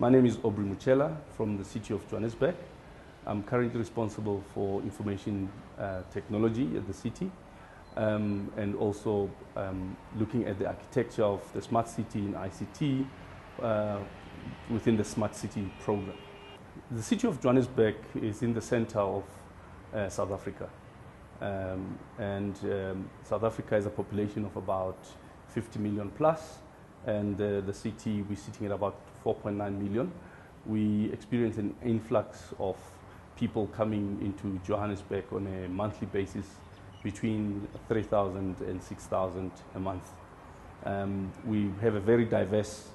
My name is Aubrey Muchela from the city of Johannesburg. I'm currently responsible for information technology at the city and also looking at the architecture of the smart city in ICT within the smart city program. The city of Johannesburg is in the center of South Africa. South Africa has a population of about 50 million plus, and the city, we're sitting at about 4.9 million. We experience an influx of people coming into Johannesburg on a monthly basis between 3,000 and 6,000 a month. We have a very diverse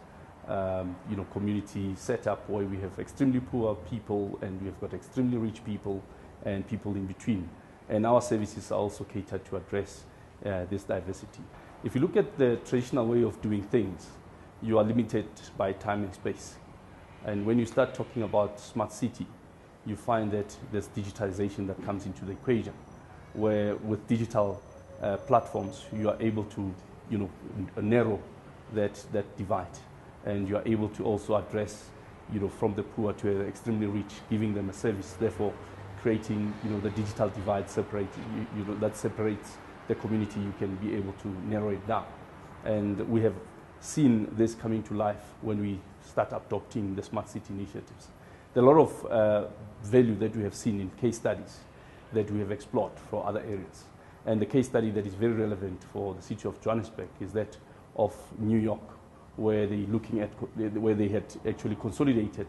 community set up where we have extremely poor people and we have got extremely rich people and people in between. And our services are also catered to address this diversity. If you look at the traditional way of doing things, you are limited by time and space. And when you start talking about smart city, you find that there's digitalization that comes into the equation, where with digital platforms, you are able to narrow that divide. And you are able to also address from the poor to the extremely rich, giving them a service, therefore creating the digital divide that separates the community. You can be able to narrow it down. And we have seen this coming to life when we start adopting the smart city initiatives. There are a lot of value that we have seen in case studies that we have explored for other areas. And the case study that is very relevant for the city of Johannesburg is that of New York, where they had actually consolidated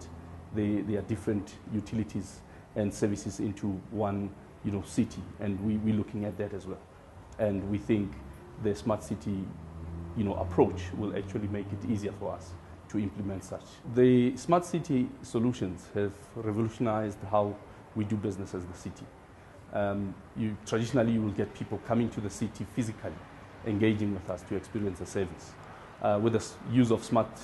their different utilities and services into one city, and we're looking at that as well. And we think the smart city approach will actually make it easier for us to implement such. The smart city solutions have revolutionized how we do business as the city. Traditionally, you will get people coming to the city physically, engaging with us to experience the service. With the use of smart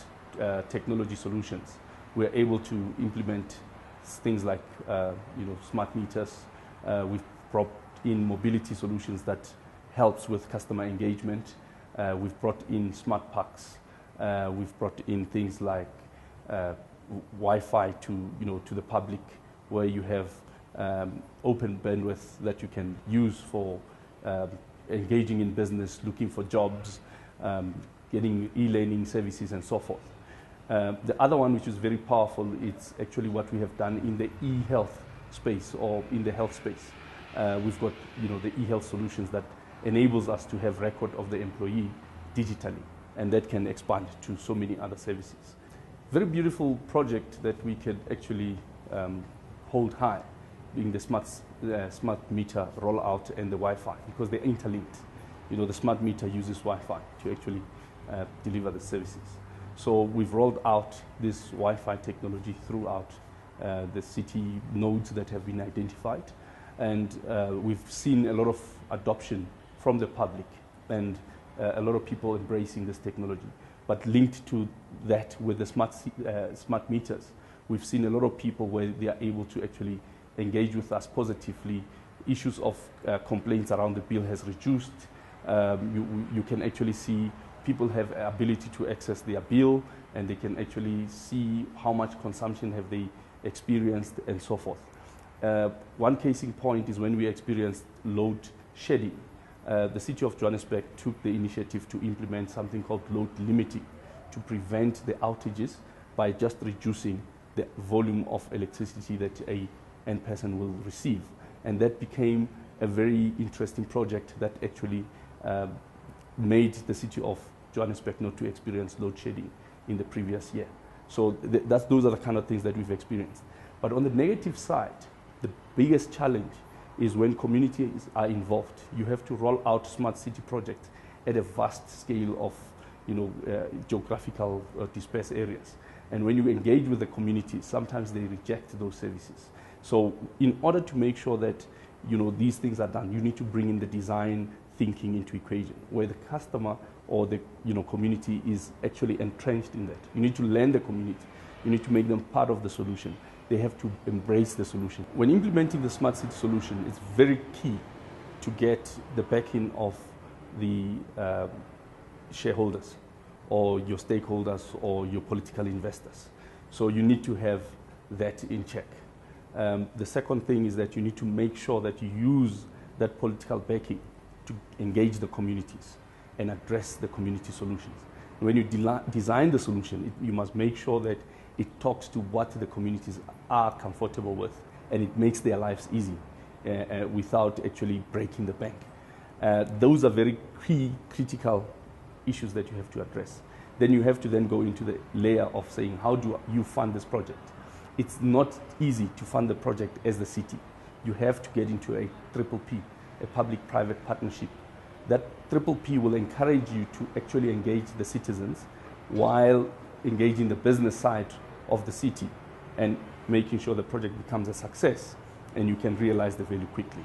technology solutions, we're able to implement things like smart meters. We've brought in mobility solutions that helps with customer engagement. We've brought in smart parks. We've brought in things like Wi-Fi to the public, where you have open bandwidth that you can use for engaging in business, looking for jobs, getting e-learning services and so forth. The other one, which is very powerful, it's actually what we have done in the e-health space or in the health space. We've got the e-health solutions that enables us to have record of the employee digitally, and that can expand to so many other services. Very beautiful project that we can actually hold high, being the smart meter rollout and the Wi-Fi, because they're interlinked. The smart meter uses Wi-Fi to actually deliver the services. So we've rolled out this Wi-Fi technology throughout the city nodes that have been identified, and we've seen a lot of adoption from the public and a lot of people embracing this technology. But linked to that with the smart meters, we've seen a lot of people where they are able to actually engage with us positively. Issues of complaints around the bill has reduced. You can actually see people have ability to access their bill, and they can actually see how much consumption have they experienced and so forth. One case in point is when we experienced load shedding. The city of Johannesburg took the initiative to implement something called load limiting to prevent the outages by just reducing the volume of electricity that a end person will receive. And that became a very interesting project that actually made the city of Johannesburg not to experience load shedding in the previous year. So those are the kind of things that we've experienced. But on the negative side, the biggest challenge is when communities are involved. You have to roll out smart city projects at a vast scale of geographical dispersed areas. And when you engage with the community, sometimes they reject those services. So in order to make sure that these things are done, you need to bring in the design thinking into equation, where the customer or the community is actually entrenched in that. You need to learn the community. You need to make them part of the solution. They have to embrace the solution. When implementing the smart city solution, it's very key to get the backing of the shareholders or your stakeholders or your political investors. So you need to have that in check. The second thing is that you need to make sure that you use that political backing to engage the communities and address the community solutions. When you design the solution, you must make sure that it talks to what the communities are comfortable with, and it makes their lives easy without actually breaking the bank. Those are very critical issues that you have to address. Then you have to then go into the layer of saying, how do you fund this project? It's not easy to fund the project as the city. You have to get into a PPP, a public-private partnership. That PPP will encourage you to actually engage the citizens while engaging the business side of the city and making sure the project becomes a success and you can realize the value quickly.